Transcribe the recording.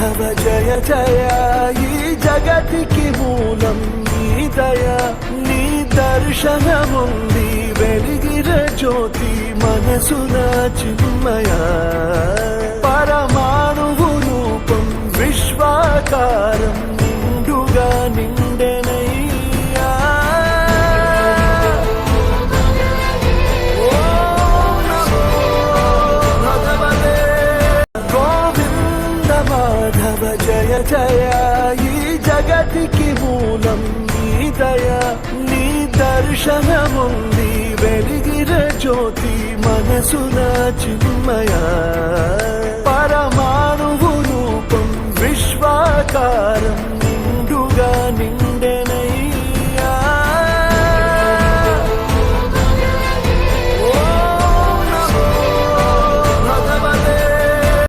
మాధవ జయ జయ ఈ జగతికి మూలం నీ దయ నీ దర్శనముంది వెలిగిర జ్యోతి మనసున చిన్మయ పరమాణువు రూపం విశ్వాకారం నిండుగా నిండెనయ్యా మాధవ జయ జయ ఈ జగతికి మూలం నీ దయ నీ దర్శనముంది వెలిగిర జ్యోతి మనసున చిన్మయ